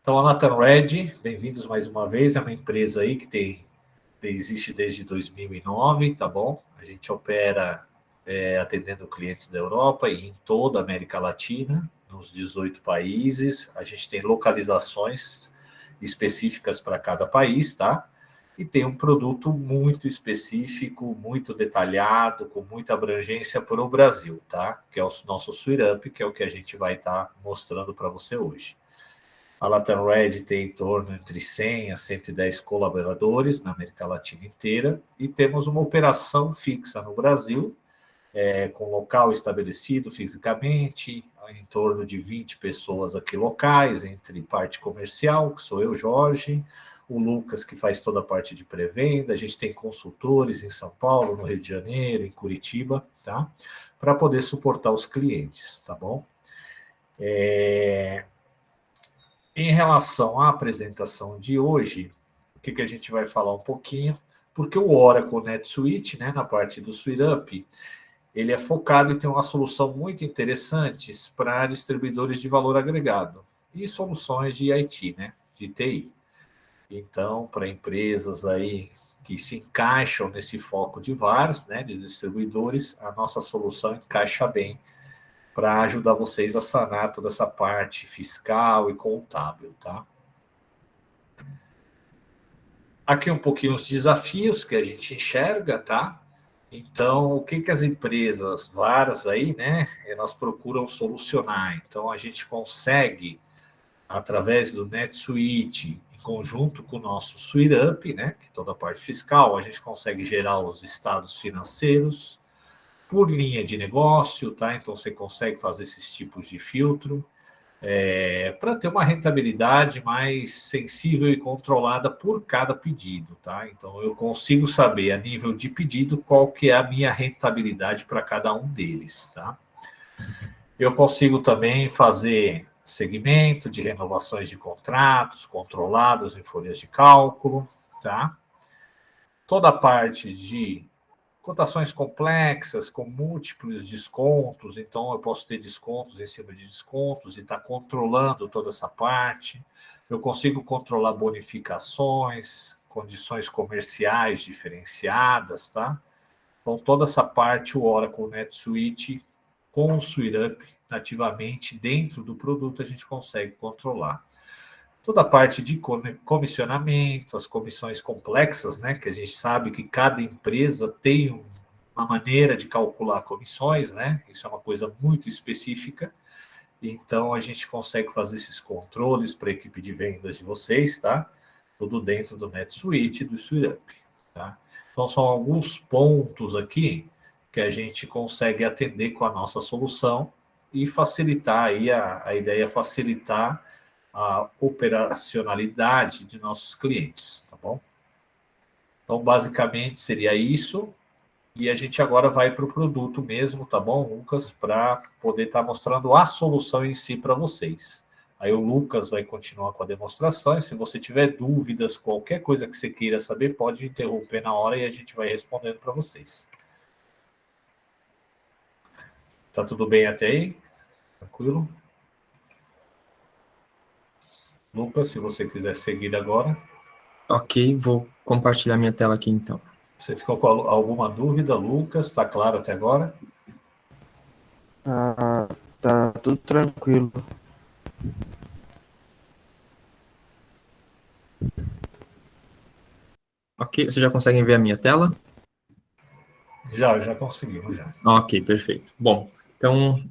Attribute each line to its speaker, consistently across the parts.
Speaker 1: Então, a Nathan Red, bem-vindos mais uma vez, é uma empresa aí que existe desde 2009, tá bom? A gente opera atendendo clientes da Europa e em toda a América Latina, nos 18 países. A gente tem localizações específicas para cada país, tá? E tem um produto muito específico, muito detalhado, com muita abrangência para o Brasil, tá? Que é o nosso Suite Up, que é o que a gente vai estar mostrando para você hoje. A Latam Red tem em torno entre 100 a 110 colaboradores na América Latina inteira e temos uma operação fixa no Brasil, com local estabelecido fisicamente, em torno de 20 pessoas aqui locais, entre parte comercial, que sou eu, Jorge, o Lucas, que faz toda a parte de pré-venda, a gente tem consultores em São Paulo, no Rio de Janeiro, em Curitiba, tá? Para poder suportar os clientes, tá bom? Em relação à apresentação de hoje, o que a gente vai falar um pouquinho? Porque o Oracle NetSuite, né, na parte do Suite Up, ele é focado e tem uma solução muito interessante para distribuidores de valor agregado e soluções de IT, né, de TI. Então, para empresas aí que se encaixam nesse foco de VARs, né, de distribuidores, a nossa solução encaixa bem para ajudar vocês a sanar toda essa parte fiscal e contábil, tá? Aqui um pouquinho os desafios que a gente enxerga, tá? Então, o que as empresas, várias aí, né, elas procuram solucionar. Então, a gente consegue, através do NetSuite, em conjunto com o nosso Suite Up, né, que é toda a parte fiscal, a gente consegue gerar os estados financeiros por linha de negócio, tá? Então, você consegue fazer esses tipos de filtro para ter uma rentabilidade mais sensível e controlada por cada pedido, tá? Então, eu consigo saber, a nível de pedido, qual que é a minha rentabilidade para cada um deles, tá? Eu consigo também fazer segmento de renovações de contratos controlados em folhas de cálculo, tá? Toda a parte de cotações complexas, com múltiplos descontos, então eu posso ter descontos em cima de descontos e estar controlando toda essa parte. Eu consigo controlar bonificações, condições comerciais diferenciadas, tá? Então, toda essa parte, o Oracle NetSuite, com o Suite Up, nativamente, dentro do produto, a gente consegue controlar. Toda a parte de comissionamento, as comissões complexas, né, que a gente sabe que cada empresa tem uma maneira de calcular comissões, né, isso é uma coisa muito específica, então a gente consegue fazer esses controles para a equipe de vendas de vocês, tá? Tudo dentro do NetSuite e do Suite Up, tá? Então são alguns pontos aqui que a gente consegue atender com a nossa solução e facilitar aí a ideia é facilitar a operacionalidade de nossos clientes, tá bom? Então, basicamente, seria isso. E a gente agora vai para o produto mesmo, tá bom, Lucas? Para poder estar mostrando a solução em si para vocês. Aí o Lucas vai continuar com a demonstração. E se você tiver dúvidas, qualquer coisa que você queira saber, pode interromper na hora e a gente vai respondendo para vocês. Tá tudo bem até aí? Tranquilo? Lucas, se você quiser seguir agora.
Speaker 2: Ok, vou compartilhar minha tela aqui então.
Speaker 1: Você ficou com alguma dúvida, Lucas? Está claro até agora?
Speaker 3: Tá tudo tranquilo.
Speaker 2: Ok, vocês já conseguem ver a minha tela?
Speaker 1: Já conseguimos, já.
Speaker 2: Ok, perfeito. Bom, então,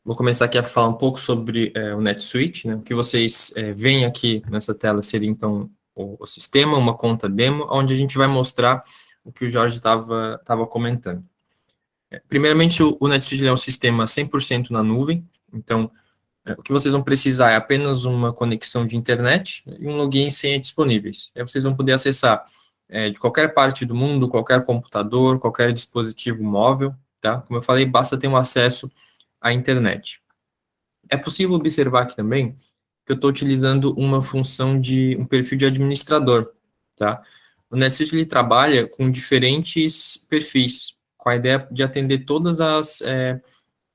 Speaker 2: vou começar aqui a falar um pouco sobre o NetSuite, né? O que vocês veem aqui nessa tela seria, então, o sistema, uma conta demo, onde a gente vai mostrar o que o Jorge estava comentando. Primeiramente, o NetSuite é um sistema 100% na nuvem, então, o que vocês vão precisar é apenas uma conexão de internet e um login e senha disponíveis. Aí vocês vão poder acessar de qualquer parte do mundo, qualquer computador, qualquer dispositivo móvel, tá? Como eu falei, basta ter um acesso à internet. É possível observar aqui também que eu estou utilizando uma função de um perfil de administrador, tá? O NetSuite, ele trabalha com diferentes perfis, com a ideia de atender todas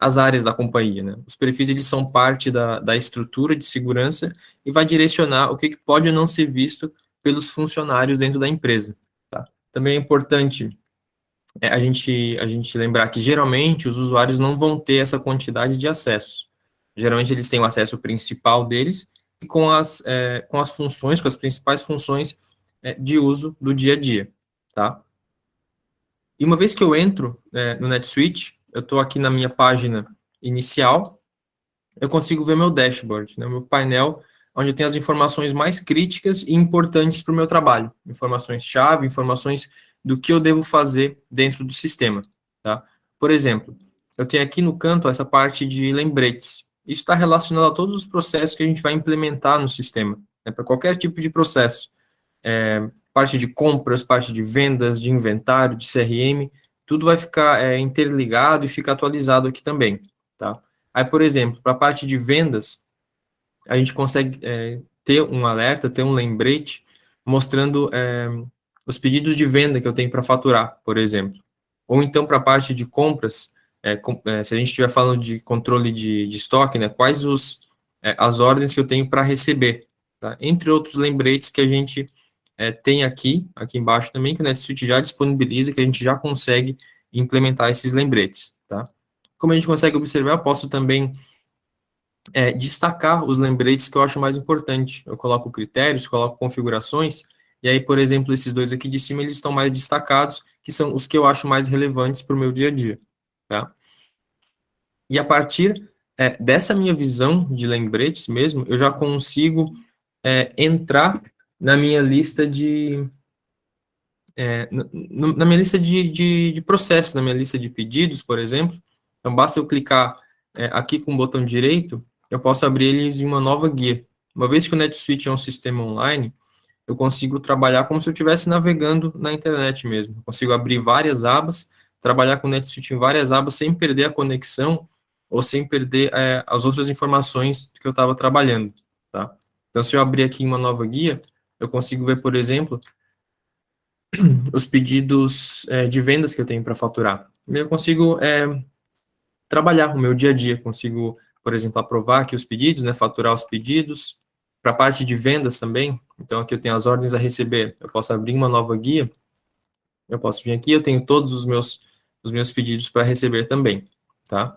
Speaker 2: as áreas da companhia, né? Os perfis, eles são parte da estrutura de segurança e vai direcionar o que pode ou não ser visto pelos funcionários dentro da empresa, tá? Também é importante a gente lembrar que, geralmente, os usuários não vão ter essa quantidade de acessos. Geralmente, eles têm o acesso principal deles e com as funções, com as principais funções de uso do dia a dia, tá? E uma vez que eu entro no NetSuite, eu estou aqui na minha página inicial, eu consigo ver meu dashboard, né, meu painel, onde eu tenho as informações mais críticas e importantes para o meu trabalho. Informações-chave, informações do que eu devo fazer dentro do sistema, tá? Por exemplo, eu tenho aqui no canto essa parte de lembretes. Isso está relacionado a todos os processos que a gente vai implementar no sistema, né, para qualquer tipo de processo. Parte de compras, parte de vendas, de inventário, de CRM, tudo vai ficar interligado e fica atualizado aqui também, tá? Aí, por exemplo, para a parte de vendas, a gente consegue ter um alerta, ter um lembrete, mostrando os pedidos de venda que eu tenho para faturar, por exemplo. Ou então, para a parte de compras, se a gente estiver falando de controle de estoque, né, quais as ordens que eu tenho para receber, tá? Entre outros lembretes que a gente tem aqui embaixo também, que o NetSuite já disponibiliza, que a gente já consegue implementar esses lembretes, tá? Como a gente consegue observar, eu posso também destacar os lembretes que eu acho mais importante. Eu coloco critérios, coloco configurações, e aí, por exemplo, esses dois aqui de cima, eles estão mais destacados, que são os que eu acho mais relevantes para o meu dia a dia, tá? E a partir dessa minha visão de lembretes mesmo, eu já consigo entrar na minha lista na minha lista de processos, na minha lista de pedidos, por exemplo. Então, basta eu clicar aqui com o botão direito, eu posso abrir eles em uma nova guia. Uma vez que o NetSuite é um sistema online, eu consigo trabalhar como se eu estivesse navegando na internet mesmo. Eu consigo abrir várias abas, trabalhar com o NetSuite em várias abas sem perder a conexão ou sem perder as outras informações que eu estava trabalhando, tá? Então, se eu abrir aqui uma nova guia, eu consigo ver, por exemplo, os pedidos de vendas que eu tenho para faturar. Eu consigo trabalhar o meu dia a dia, consigo, por exemplo, aprovar aqui os pedidos, né, faturar os pedidos, para a parte de vendas também. Então, aqui eu tenho as ordens a receber, eu posso abrir uma nova guia, eu posso vir aqui, eu tenho todos os meus pedidos para receber também, tá?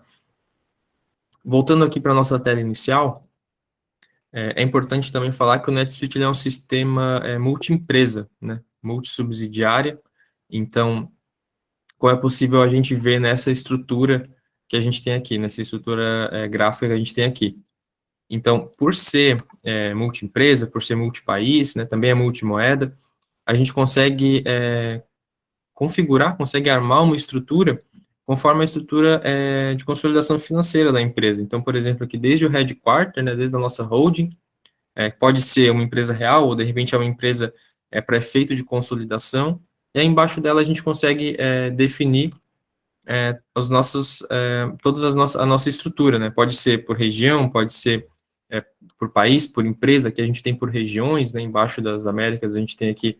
Speaker 2: Voltando aqui para a nossa tela inicial, é importante também falar que o NetSuite ele é um sistema multi-empresa, né, multi-subsidiária. Então, qual é possível a gente ver nessa estrutura que a gente tem aqui, nessa estrutura gráfica que a gente tem aqui. Então, por ser multi-empresa, por ser multi-país, né, também é multimoeda, a gente consegue configurar, consegue armar uma estrutura conforme a estrutura de consolidação financeira da empresa. Então, por exemplo, aqui desde o headquarter, né, desde a nossa holding, pode ser uma empresa real ou, de repente, é uma empresa para efeito de consolidação, e aí embaixo dela a gente consegue definir a nossa estrutura, né? Pode ser por região, pode ser por país, por empresa, que a gente tem por regiões, né? Embaixo das Américas a gente tem aqui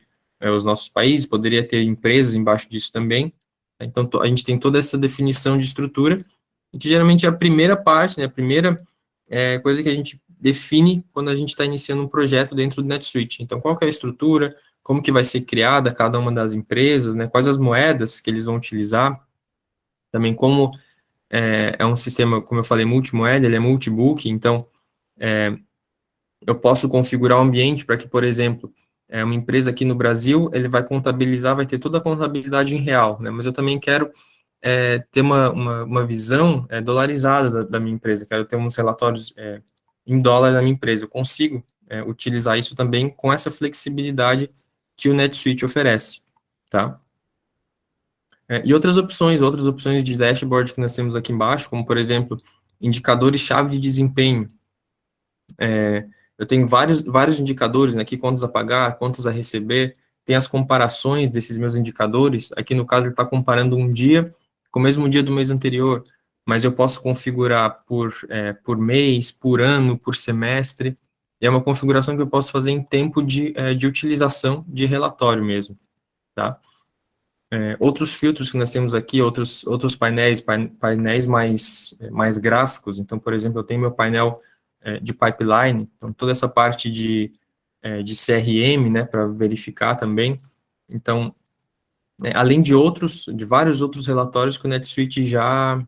Speaker 2: os nossos países, poderia ter empresas embaixo disso também. Então, a gente tem toda essa definição de estrutura, e que geralmente é a primeira parte, né? A primeira coisa que a gente define quando a gente está iniciando um projeto dentro do NetSuite. Então, qual que é a estrutura, como que vai ser criada cada uma das empresas, né? Quais as moedas que eles vão utilizar, também como é um sistema, como eu falei, multimoeda, ele é multibook, então eu posso configurar o ambiente para que, por exemplo, uma empresa aqui no Brasil, ele vai contabilizar, vai ter toda a contabilidade em real, né? Mas eu também quero ter uma visão dolarizada da minha empresa, quero ter uns relatórios em dólar da minha empresa. Eu consigo utilizar isso também com essa flexibilidade que o NetSuite oferece, tá? E outras opções de dashboard que nós temos aqui embaixo, como, por exemplo, indicadores-chave de desempenho. Eu tenho vários indicadores, né, aqui, contas a pagar, contas a receber, tem as comparações desses meus indicadores. Aqui, no caso, ele está comparando um dia com o mesmo dia do mês anterior, mas eu posso configurar por mês, por ano, por semestre, e é uma configuração que eu posso fazer em tempo de utilização de relatório mesmo, tá? outros filtros que nós temos aqui, outros painéis mais gráficos. Então, por exemplo, eu tenho meu painel de pipeline, então toda essa parte de CRM, né, para verificar também. Então, além de vários outros relatórios que o NetSuite já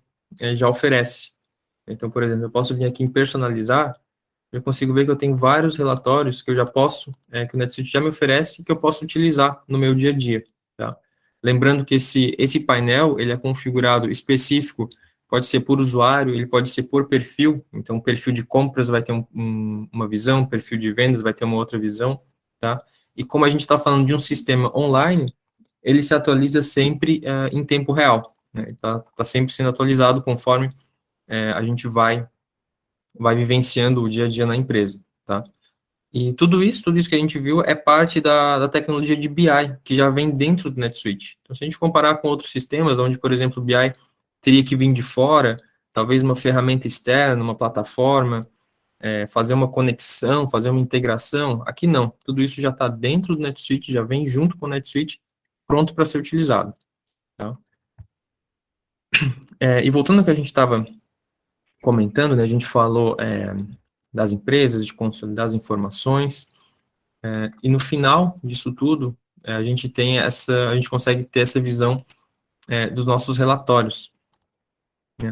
Speaker 2: oferece. Então, por exemplo, eu posso vir aqui em personalizar, eu consigo ver que eu tenho vários relatórios que eu já posso, que o NetSuite já me oferece, que eu posso utilizar no meu dia a dia, tá? Lembrando que esse painel, ele é configurado específico, pode ser por usuário, ele pode ser por perfil, então o perfil de compras vai ter uma visão, o perfil de vendas vai ter uma outra visão, tá? E como a gente está falando de um sistema online, ele se atualiza sempre em tempo real, né? Tá sempre sendo atualizado conforme a gente vai vivenciando o dia a dia na empresa, tá? E tudo isso que a gente viu é parte da tecnologia de BI, que já vem dentro do NetSuite. Então, se a gente comparar com outros sistemas, onde, por exemplo, o BI teria que vir de fora, talvez uma ferramenta externa, uma plataforma, fazer uma conexão, fazer uma integração, aqui não. Tudo isso já está dentro do NetSuite, já vem junto com o NetSuite, pronto para ser utilizado. Tá? E voltando ao que a gente estava comentando, né, a gente falou das empresas, de consolidar as informações, e no final disso tudo, a gente consegue ter essa visão dos nossos relatórios.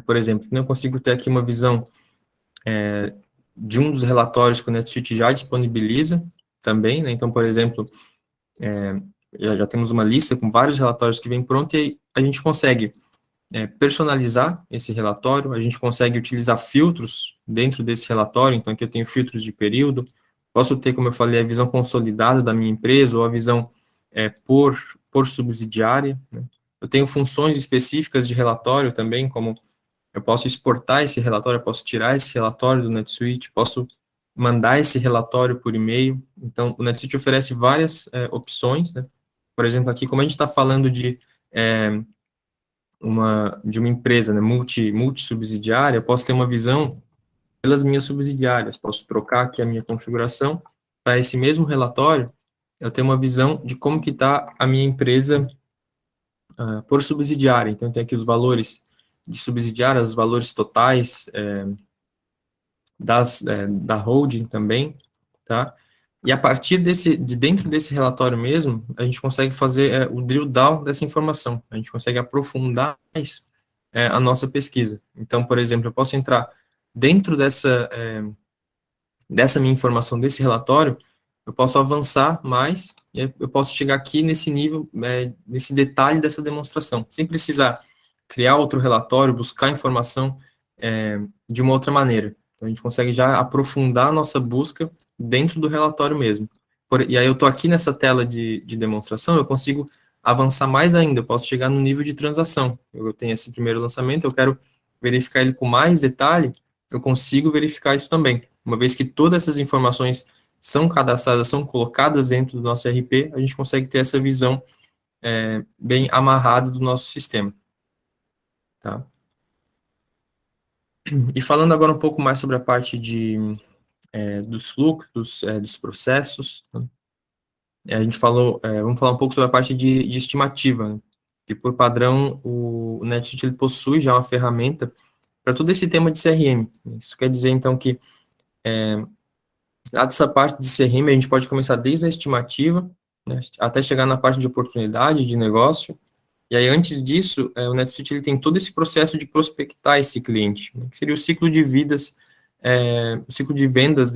Speaker 2: Por exemplo, eu consigo ter aqui uma visão de um dos relatórios que o NetSuite já disponibiliza também, né? Então, por exemplo, já temos uma lista com vários relatórios que vem pronto e a gente consegue personalizar esse relatório, a gente consegue utilizar filtros dentro desse relatório, então aqui eu tenho filtros de período, posso ter, como eu falei, a visão consolidada da minha empresa ou a visão por subsidiária, né? Eu tenho funções específicas de relatório também, como eu posso exportar esse relatório, eu posso tirar esse relatório do NetSuite, posso mandar esse relatório por e-mail. Então, o NetSuite oferece várias opções, né? Por exemplo, aqui, como a gente está falando de uma empresa, né, multi-subsidiária, eu posso ter uma visão pelas minhas subsidiárias, posso trocar aqui a minha configuração para esse mesmo relatório, eu tenho uma visão de como que está a minha empresa por subsidiária. Então, tem aqui os valores de subsidiária, os valores totais da holding também, tá? E a partir de dentro desse relatório mesmo, a gente consegue fazer o drill down dessa informação, a gente consegue aprofundar mais a nossa pesquisa. Então, por exemplo, eu posso entrar dentro dessa minha informação, desse relatório, eu posso avançar mais, e eu posso chegar aqui nesse nível, nesse detalhe dessa demonstração, sem precisar criar outro relatório, buscar informação de uma outra maneira. Então, a gente consegue já aprofundar a nossa busca dentro do relatório mesmo. E aí eu estou aqui nessa tela de demonstração, eu consigo avançar mais ainda, eu posso chegar no nível de transação. Eu tenho esse primeiro lançamento, eu quero verificar ele com mais detalhe, eu consigo verificar isso também. Uma vez que todas essas informações são cadastradas, são colocadas dentro do nosso RP, a gente consegue ter essa visão bem amarrada do nosso sistema. Tá? E falando agora um pouco mais sobre a parte dos fluxos, dos processos, né? A gente falou, vamos falar um pouco sobre a parte de estimativa, né? Que por padrão o NetSuite ele possui já uma ferramenta para todo esse tema de CRM. Isso quer dizer, então, que dessa parte de CRM a gente pode começar desde a estimativa, né, até chegar na parte de oportunidade de negócio. E aí, antes disso, o NetSuite ele tem todo esse processo de prospectar esse cliente, né, que seria o ciclo de o ciclo de vendas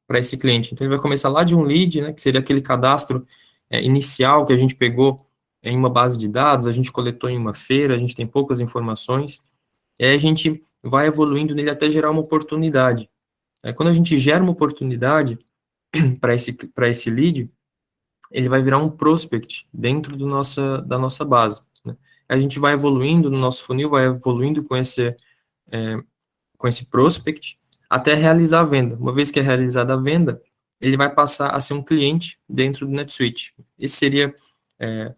Speaker 2: para esse cliente. Então, ele vai começar lá de um lead, né, que seria aquele cadastro inicial que a gente pegou em uma base de dados, a gente coletou em uma feira, a gente tem poucas informações, e aí a gente vai evoluindo nele até gerar uma oportunidade. Quando a gente gera uma oportunidade para esse lead, ele vai virar um prospect dentro da nossa base, né? A gente vai evoluindo no nosso funil, vai evoluindo com esse prospect até realizar a venda. Uma vez que é realizada a venda, ele vai passar a ser um cliente dentro do NetSuite. Esse seria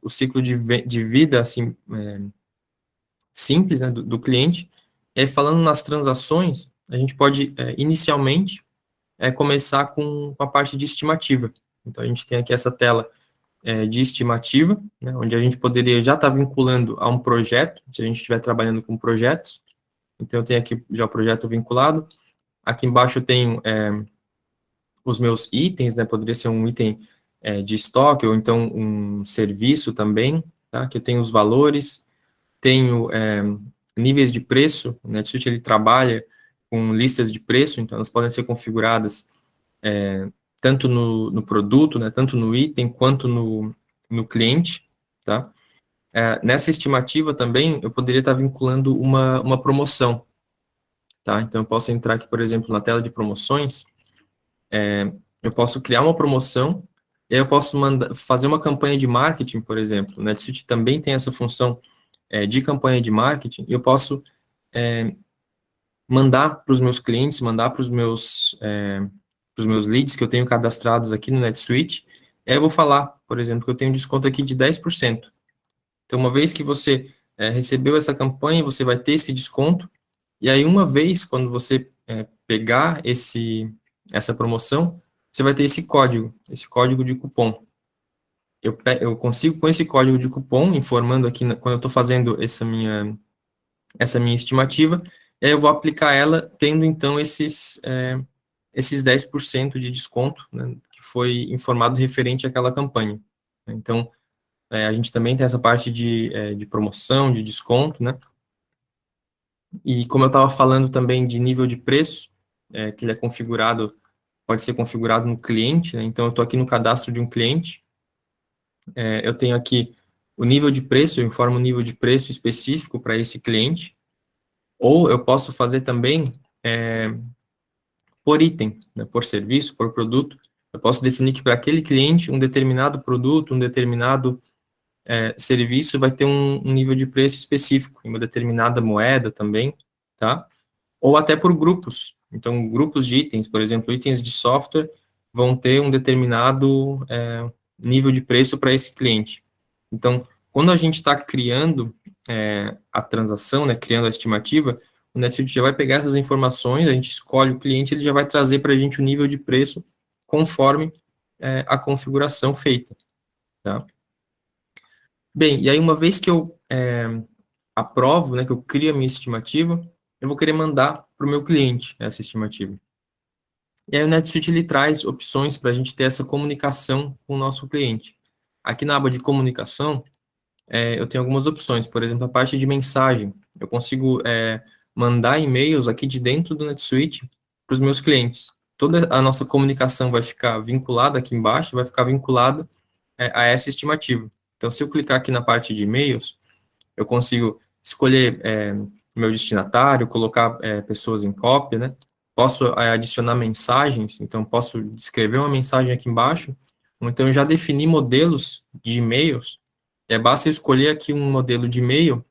Speaker 2: o ciclo de vida assim, simples, né, do cliente. E aí, falando nas transações, a gente pode, inicialmente, começar com a parte de estimativa. Então, a gente tem aqui essa tela de estimativa, né, onde a gente poderia já estar vinculando a um projeto, se a gente estiver trabalhando com projetos. Então, eu tenho aqui já o projeto vinculado. Aqui embaixo eu tenho os meus itens, né, poderia ser um item de estoque, ou então um serviço também, tá, que eu tenho os valores, tenho níveis de preço. O NetSuite, ele trabalha com listas de preço, então elas podem ser configuradas tanto no produto, né, tanto no item, quanto no cliente, tá? Nessa estimativa também, eu poderia estar vinculando uma promoção, tá? Então, eu posso entrar aqui, por exemplo, na tela de promoções, eu posso criar uma promoção, e aí eu posso fazer uma campanha de marketing, por exemplo. O NetSuite também tem essa função de campanha de marketing, e eu posso mandar para os meus clientes, mandar para os meus leads que eu tenho cadastrados aqui no NetSuite. E aí eu vou falar, por exemplo, que eu tenho um desconto aqui de 10%. Então, uma vez que você recebeu essa campanha, você vai ter esse desconto. E aí, uma vez, quando você pegar essa promoção, você vai ter esse código de cupom. Eu consigo, com esse código de cupom, informando aqui, quando eu estou fazendo essa minha estimativa, e aí eu vou aplicar ela tendo, então, esses 10% de desconto, né, que foi informado referente àquela campanha. Então, a gente também tem essa parte de promoção, de desconto, né? E como eu estava falando também de nível de preço, que ele é configurado, pode ser configurado no cliente, né? Então, eu estou aqui no cadastro de um cliente, eu tenho aqui o nível de preço, eu informo o nível de preço específico para esse cliente, ou eu posso fazer também por item, né, por serviço, por produto. Eu posso definir que para aquele cliente um determinado produto, um determinado serviço vai ter um nível de preço específico, em uma determinada moeda também, tá? Ou até por grupos. Então, grupos de itens, por exemplo, itens de software vão ter um determinado nível de preço para esse cliente. Então, quando a gente está criando a transação, né, criando a estimativa, o NetSuite já vai pegar essas informações, a gente escolhe o cliente, ele já vai trazer para a gente o nível de preço conforme a configuração feita, tá? Bem, e aí uma vez que eu aprovo, né, que eu crio a minha estimativa, eu vou querer mandar para o meu cliente essa estimativa. E aí o NetSuite, ele traz opções para a gente ter essa comunicação com o nosso cliente. Aqui na aba de comunicação, eu tenho algumas opções, por exemplo, a parte de mensagem. Eu consigo mandar e-mails aqui de dentro do NetSuite para os meus clientes. Toda a nossa comunicação vai ficar vinculada aqui embaixo, vai ficar vinculada a essa estimativa. Então, se eu clicar aqui na parte de e-mails, eu consigo escolher meu destinatário, colocar pessoas em cópia, né? Posso adicionar mensagens, então posso escrever uma mensagem aqui embaixo, ou então eu já defini modelos de e-mails, basta eu escolher aqui um modelo de e-mail,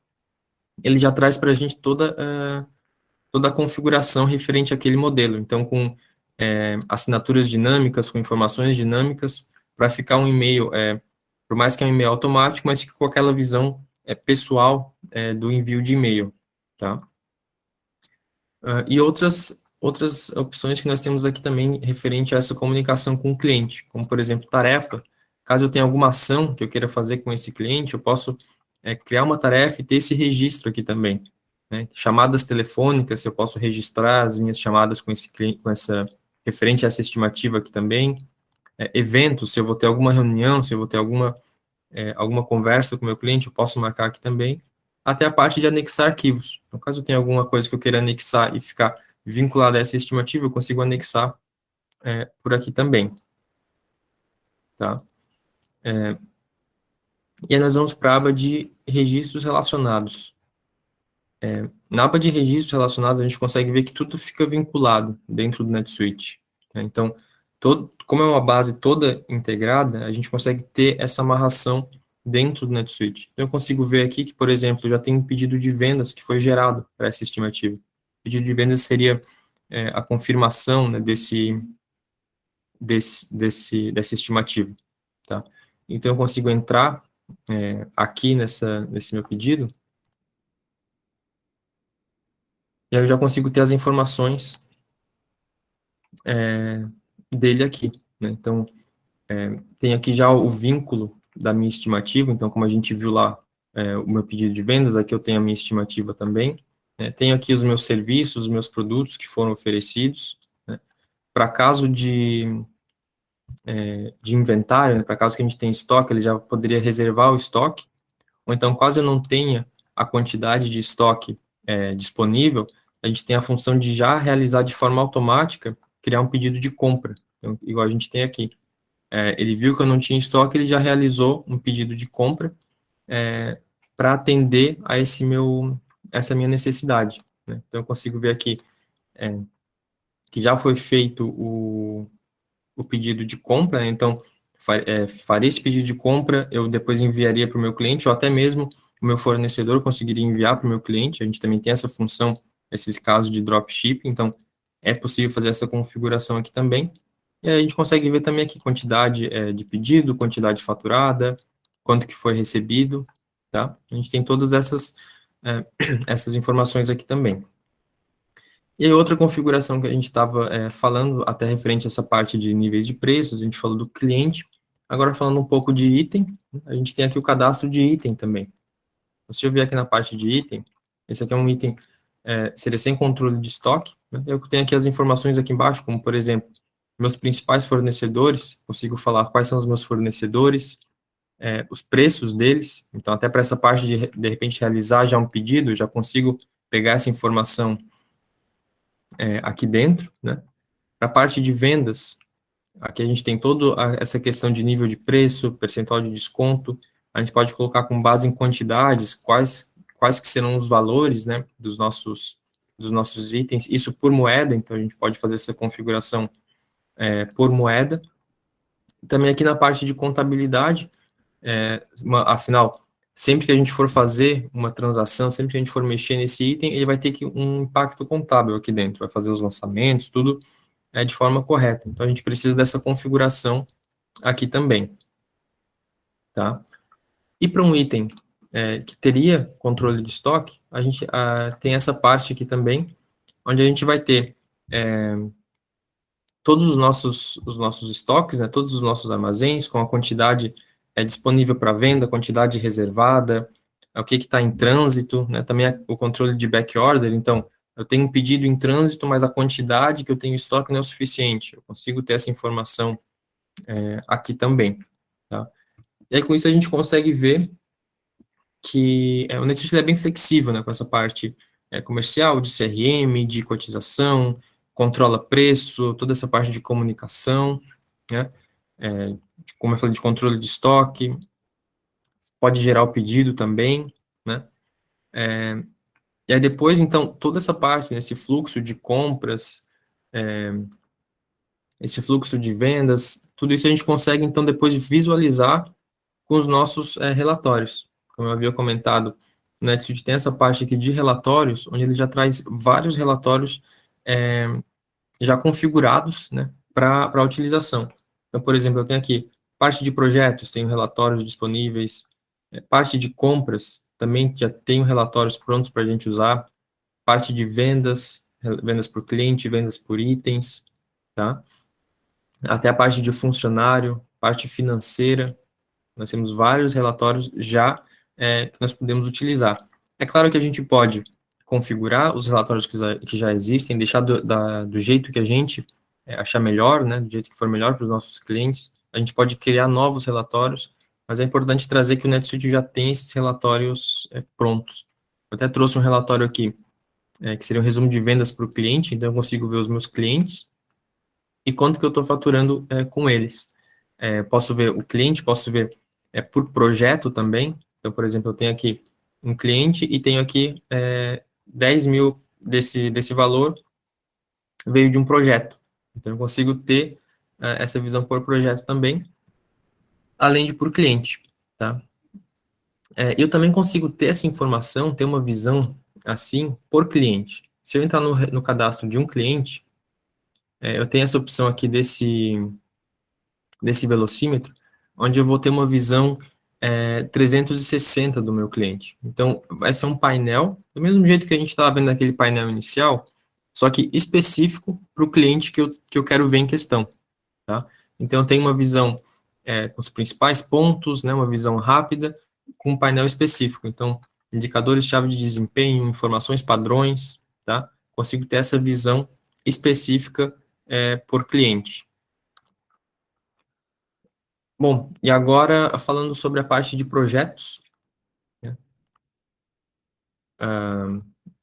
Speaker 2: ele já traz para a gente toda a configuração referente àquele modelo, então com assinaturas dinâmicas, com informações dinâmicas, para ficar um e-mail, por mais que é um e-mail automático, mas fica com aquela visão pessoal do envio de e-mail, tá? E outras opções que nós temos aqui também referente a essa comunicação com o cliente, como, por exemplo, tarefa. Caso eu tenha alguma ação que eu queira fazer com esse cliente, eu posso criar uma tarefa e ter esse registro aqui também, né? Chamadas telefônicas, eu posso registrar as minhas chamadas com esse cliente, referente a essa estimativa aqui também. Eventos, se eu vou ter alguma reunião, se eu vou ter alguma conversa com o meu cliente, eu posso marcar aqui também, até a parte de anexar arquivos. No caso, eu tenho alguma coisa que eu queira anexar e ficar vinculada a essa estimativa, eu consigo anexar por aqui também. Tá? E aí nós vamos para a aba de registros relacionados. Na aba de registros relacionados, a gente consegue ver que tudo fica vinculado dentro do NetSuite, né? Então, como é uma base toda integrada, a gente consegue ter essa amarração dentro do NetSuite. Então, eu consigo ver aqui que, por exemplo, eu já tenho um pedido de vendas que foi gerado para essa estimativa. O pedido de vendas seria a confirmação, né, dessa estimativa. Tá? Então, eu consigo entrar aqui nesse meu pedido, e aí eu já consigo ter as informações dele aqui, né? Então, tem aqui já o vínculo da minha estimativa. Então, como a gente viu lá, o meu pedido de vendas, aqui eu tenho a minha estimativa também. Tenho aqui os meus serviços, os meus produtos que foram oferecidos, né? Para caso de inventário, né? Para caso que a gente tenha estoque, ele já poderia reservar o estoque, ou então, caso eu não tenha a quantidade de estoque disponível, a gente tem a função de já realizar de forma automática, criar um pedido de compra, então, igual a gente tem aqui. Ele viu que eu não tinha estoque, ele já realizou um pedido de compra para atender a essa minha necessidade, né? Então, eu consigo ver aqui que já foi feito o pedido de compra, né? Então, farei esse pedido de compra, eu depois enviaria para o meu cliente, ou até mesmo o meu fornecedor conseguiria enviar para o meu cliente. A gente também tem essa função, esses casos de dropshipping, então é possível fazer essa configuração aqui também. E aí a gente consegue ver também aqui quantidade de pedido, quantidade faturada, quanto que foi recebido, tá? A gente tem todas essas informações aqui também. E aí, outra configuração que a gente estava falando, até referente a essa parte de níveis de preços, a gente falou do cliente. Agora, falando um pouco de item, a gente tem aqui o cadastro de item também. Se eu vier aqui na parte de item, esse aqui é um item, seria sem controle de estoque, né? Eu tenho aqui as informações aqui embaixo, como, por exemplo, meus principais fornecedores, consigo falar quais são os meus fornecedores, os preços deles. Então, até para essa parte de repente, realizar já um pedido, eu já consigo pegar essa informação aqui dentro, né? A parte de vendas, aqui a gente tem toda essa questão de nível de preço, percentual de desconto. A gente pode colocar com base em quantidades, quais que serão os valores, né, dos nossos itens, isso por moeda. Então a gente pode fazer essa configuração por moeda. Também aqui na parte de contabilidade, afinal, sempre que a gente for fazer uma transação, sempre que a gente for mexer nesse item, ele vai ter um impacto contábil aqui dentro, vai fazer os lançamentos, tudo de forma correta. Então, a gente precisa dessa configuração aqui também, tá? E para um item que teria controle de estoque, a gente tem essa parte aqui também, onde a gente vai ter todos os nossos estoques, né, todos os nossos armazéns, com a quantidade disponível para venda, quantidade reservada, o que está em trânsito, né, também o controle de backorder. Então, eu tenho um pedido em trânsito, mas a quantidade que eu tenho em estoque não é o suficiente. Eu consigo ter essa informação aqui também, tá? E aí, com isso, a gente consegue ver que o NetSuite é bem flexível, né, com essa parte comercial, de CRM, de cotização, controla preço, toda essa parte de comunicação, né, como eu falei, de controle de estoque, pode gerar o pedido também, né, e aí depois, então, toda essa parte, né, esse fluxo de compras, esse fluxo de vendas, tudo isso a gente consegue, então, depois visualizar com os nossos relatórios. Como eu havia comentado, o NetSuite tem essa parte aqui de relatórios, onde ele já traz vários relatórios já configurados, né, para utilização. Então, por exemplo, eu tenho aqui parte de projetos, tenho relatórios disponíveis, parte de compras, também já tenho relatórios prontos para a gente usar, parte de vendas, vendas por cliente, vendas por itens, tá? Até a parte de funcionário, parte financeira, nós temos vários relatórios já que nós podemos utilizar. É claro que a gente pode configurar os relatórios que já existem, deixar do jeito que a gente achar melhor, né, do jeito que for melhor para os nossos clientes. A gente pode criar novos relatórios, mas é importante trazer que o NetSuite já tem esses relatórios prontos. Eu até trouxe um relatório aqui, que seria um resumo de vendas para o cliente, então eu consigo ver os meus clientes e quanto que eu estou faturando com eles. Posso ver o cliente, posso ver por projeto também. Então, por exemplo, eu tenho aqui um cliente e tenho aqui 10 mil desse valor veio de um projeto. Então, eu consigo ter essa visão por projeto também, além de por cliente, tá? Eu também consigo ter essa informação, ter uma visão assim por cliente. Se eu entrar no cadastro de um cliente, eu tenho essa opção aqui desse velocímetro, onde eu vou ter uma visão 360 do meu cliente. Então, vai ser um painel, do mesmo jeito que a gente estava vendo naquele painel inicial, só que específico para o cliente que eu quero ver em questão, tá? Então, eu tenho uma visão com os principais pontos, né, uma visão rápida, com um painel específico. Então, indicadores-chave de desempenho, informações padrões, tá? Consigo ter essa visão específica por cliente. Bom, e agora, falando sobre a parte de projetos, né?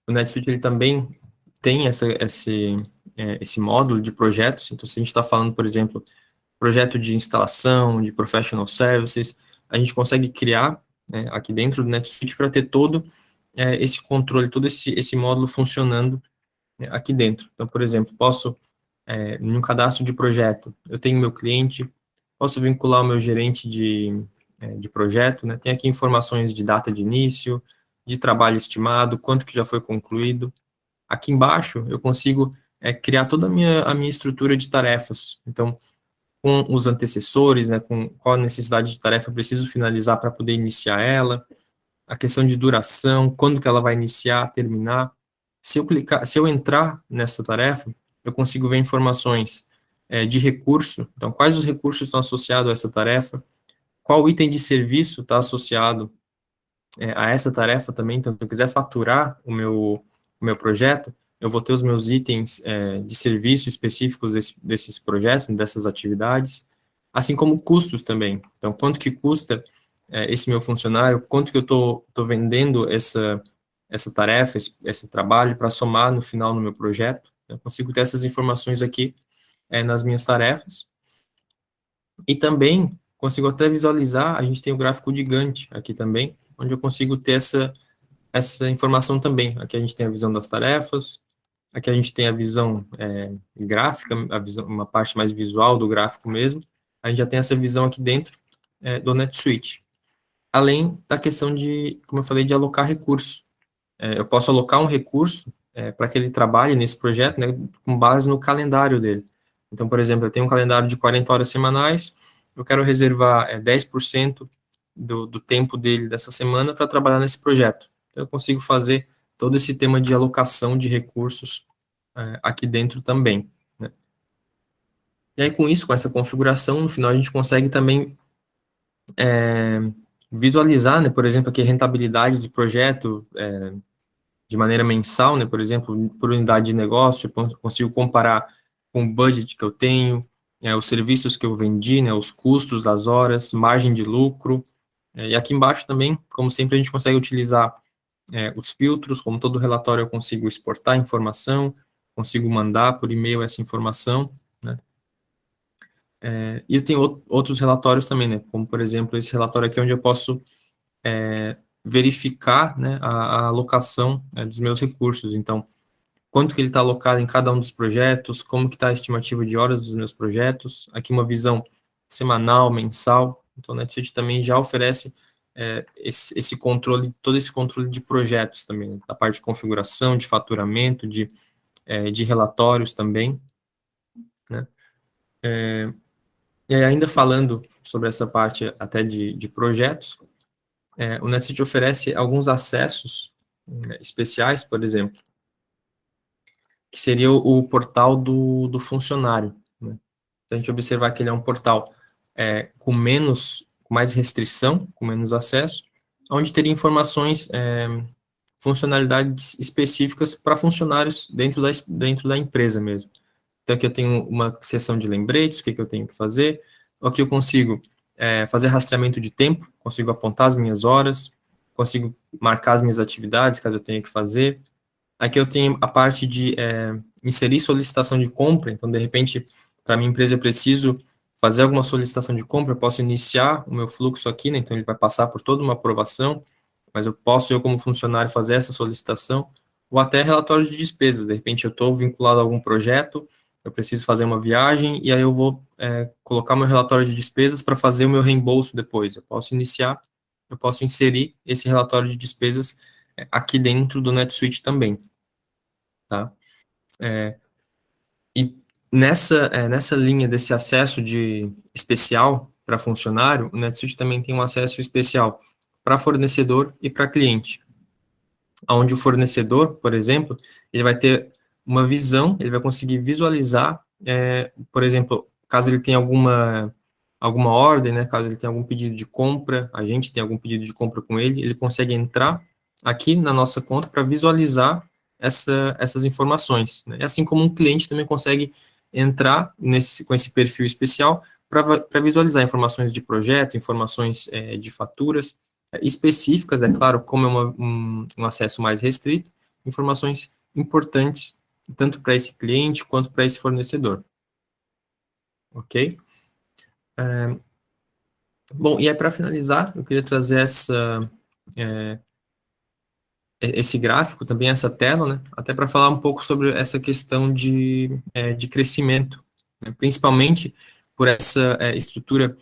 Speaker 2: O NetSuite ele também tem esse módulo de projetos. Então, se a gente está falando, por exemplo, projeto de instalação, de professional services, a gente consegue criar, né, aqui dentro do NetSuite para ter todo esse controle, todo esse módulo funcionando, né, aqui dentro. Então, por exemplo, posso, no cadastro de projeto, eu tenho meu cliente, posso vincular o meu gerente de projeto, né, tem aqui informações de data de início, de trabalho estimado, quanto que já foi concluído. Aqui embaixo, eu consigo criar toda a minha estrutura de tarefas. Então, com os antecessores, né, com qual a necessidade de tarefa eu preciso finalizar para poder iniciar ela, a questão de duração, quando que ela vai iniciar, terminar. Se eu entrar nessa tarefa, eu consigo ver informações de recurso, então quais os recursos estão associados a essa tarefa, qual item de serviço está associado a essa tarefa também. Então, se eu quiser faturar o meu projeto, eu vou ter os meus itens de serviço específicos desses projetos, dessas atividades, assim como custos também. Então, quanto que custa esse meu funcionário, quanto que eu estou vendendo essa tarefa, esse trabalho, para somar no final no meu projeto. Eu consigo ter essas informações aqui nas minhas tarefas. E também consigo até visualizar, a gente tem o gráfico de Gantt aqui também, onde eu consigo ter essa informação também. Aqui a gente tem a visão das tarefas, aqui a gente tem a visão gráfica, uma parte mais visual do gráfico mesmo. A gente já tem essa visão aqui dentro do NetSuite. Além da questão de, como eu falei, de alocar recursos. Eu posso alocar um recurso para que ele trabalhe nesse projeto, né, com base no calendário dele. Então, por exemplo, eu tenho um calendário de 40 horas semanais, eu quero reservar 10% do tempo dele dessa semana para trabalhar nesse projeto. Então, eu consigo fazer todo esse tema de alocação de recursos aqui dentro também, né? E aí, com isso, com essa configuração, no final a gente consegue também visualizar, né, por exemplo, aqui a rentabilidade do projeto de maneira mensal, né, por exemplo, por unidade de negócio, eu consigo comparar com o budget que eu tenho, os serviços que eu vendi, né, os custos das horas, margem de lucro. E aqui embaixo também, como sempre, a gente consegue utilizar os filtros. Como todo relatório, eu consigo exportar informação, consigo mandar por e-mail essa informação, né. E eu tenho outros relatórios também, né, como, por exemplo, esse relatório aqui, onde eu posso verificar, né, a alocação dos meus recursos. Então, quanto que ele está alocado em cada um dos projetos, como que está a estimativa de horas dos meus projetos. Aqui uma visão semanal, mensal. Então, o NetSuite também já oferece esse controle, todo esse controle de projetos também, né, da parte de configuração, de faturamento, de relatórios também, né. E aí, ainda falando sobre essa parte até de projetos, o NetSuite oferece alguns acessos especiais, por exemplo, que seria o portal do funcionário, né. Se a gente observar que ele é um portal com mais restrição, com menos acesso, onde teria informações, funcionalidades específicas para funcionários dentro da empresa mesmo. Então, aqui eu tenho uma seção de lembretes, o que eu tenho que fazer. Aqui eu consigo fazer rastreamento de tempo, consigo apontar as minhas horas, consigo marcar as minhas atividades, caso eu tenha que fazer. Aqui eu tenho a parte de inserir solicitação de compra. Então, de repente, para a minha empresa eu preciso fazer alguma solicitação de compra, eu posso iniciar o meu fluxo aqui, né? Então ele vai passar por toda uma aprovação, mas eu como funcionário, fazer essa solicitação, ou até relatório de despesas. De repente eu estou vinculado a algum projeto, eu preciso fazer uma viagem, e aí eu vou colocar meu relatório de despesas para fazer o meu reembolso depois. Eu posso inserir esse relatório de despesas aqui dentro do NetSuite também, tá? E nessa linha desse acesso especial para funcionário, o NetSuite também tem um acesso especial para fornecedor e para cliente, onde o fornecedor, por exemplo, ele vai ter uma visão, ele vai conseguir visualizar, por exemplo, caso ele tenha alguma ordem, né? Caso ele tenha algum pedido de compra, a gente tem algum pedido de compra com ele, ele consegue entrar aqui na nossa conta para visualizar essas informações, né? Assim como um cliente também consegue entrar com esse perfil especial para visualizar informações de projeto, informações de faturas específicas, é claro, como é um acesso mais restrito, informações importantes tanto para esse cliente quanto para esse fornecedor. Ok? Bom, e aí para finalizar, eu queria trazer esse gráfico, também essa tela, né, até para falar um pouco sobre essa questão de crescimento, né, principalmente por essa estrutura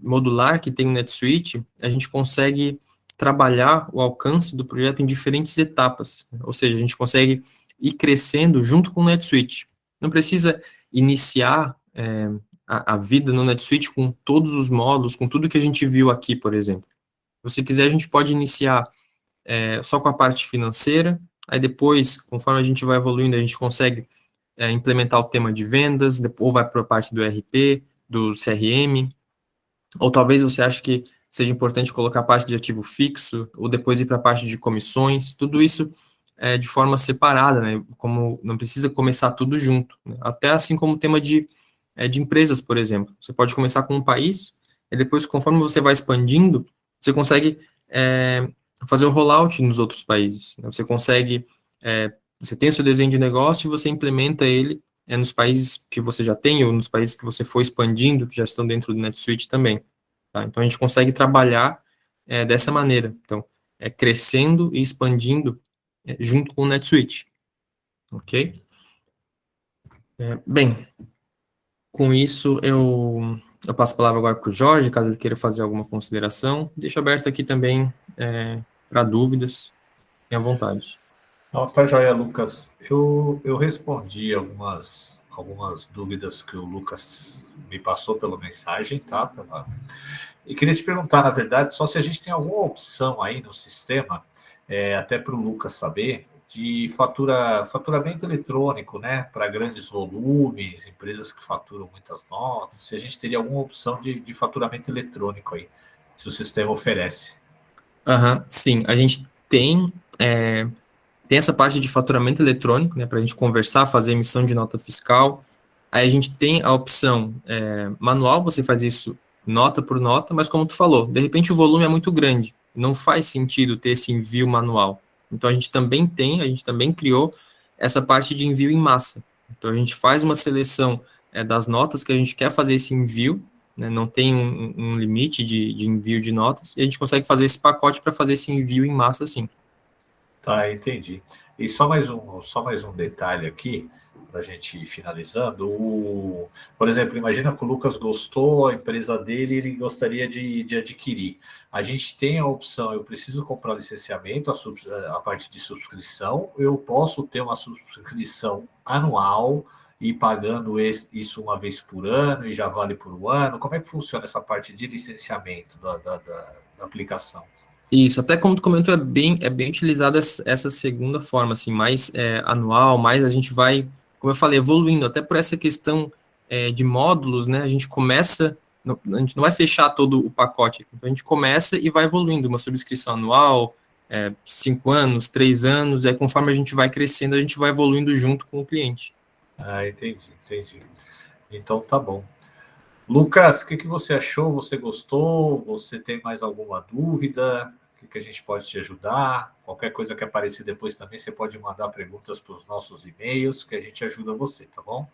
Speaker 2: modular que tem o NetSuite, a gente consegue trabalhar o alcance do projeto em diferentes etapas, né, ou seja, a gente consegue ir crescendo junto com o NetSuite. Não precisa iniciar a vida no NetSuite com todos os módulos, com tudo que a gente viu aqui, por exemplo. Se você quiser, a gente pode iniciar só com a parte financeira, aí depois, conforme a gente vai evoluindo, a gente consegue implementar o tema de vendas, depois vai para a parte do RP, do CRM, ou talvez você ache que seja importante colocar a parte de ativo fixo, ou depois ir para a parte de comissões, tudo isso de forma separada, né, como não precisa começar tudo junto, né, até assim como o tema de empresas, por exemplo, você pode começar com um país, e depois, conforme você vai expandindo, você consegue fazer o rollout nos outros países, né, você consegue, você tem o seu desenho de negócio e você implementa ele nos países que você já tem, ou nos países que você for expandindo, que já estão dentro do NetSuite também. Tá? Então, a gente consegue trabalhar dessa maneira. Então, crescendo e expandindo junto com o NetSuite. Ok? Bem, com isso, eu passo a palavra agora para o Jorge, caso ele queira fazer alguma consideração. Deixo aberto aqui também para dúvidas. Fique à vontade.
Speaker 1: Não, tá joia, Lucas. Eu respondi algumas dúvidas que o Lucas me passou pela mensagem, tá? E queria te perguntar, na verdade, só se a gente tem alguma opção aí no sistema, até para o Lucas saber, de faturamento eletrônico, né? Para grandes volumes, empresas que faturam muitas notas, se a gente teria alguma opção de faturamento eletrônico aí, se o sistema oferece.
Speaker 2: Sim, a gente tem essa parte de faturamento eletrônico, né, para a gente conversar, fazer emissão de nota fiscal. Aí a gente tem a opção manual, você faz isso nota por nota, mas como tu falou, de repente o volume é muito grande, não faz sentido ter esse envio manual. Então a gente também criou essa parte de envio em massa. Então a gente faz uma seleção das notas que a gente quer fazer esse envio, né, não tem um limite de envio de notas, e a gente consegue fazer esse pacote para fazer esse envio em massa, sim.
Speaker 1: Tá, entendi. E só mais um detalhe aqui, para a gente ir finalizando. Por exemplo, imagina que o Lucas gostou, a empresa dele, ele gostaria de adquirir. A gente tem a opção, eu preciso comprar licenciamento, a parte de subscrição, eu posso ter uma subscrição anual e pagando isso uma vez por ano e já vale por um ano. Como é que funciona essa parte de licenciamento da aplicação?
Speaker 2: Isso, até como tu comentou, é bem utilizada essa segunda forma, assim, mais anual, mais a gente vai, como eu falei, evoluindo, até por essa questão de módulos, né, a gente começa, a gente não vai fechar todo o pacote, então a gente começa e vai evoluindo, uma subscrição anual, 5 anos, 3 anos, aí conforme a gente vai crescendo, a gente vai evoluindo junto com o cliente.
Speaker 1: Ah, entendi. Então tá bom. Lucas, o que você achou? Você gostou? Você tem mais alguma dúvida? O que a gente pode te ajudar? Qualquer coisa que aparecer depois também, você pode mandar perguntas para os nossos e-mails, que a gente ajuda você, tá bom?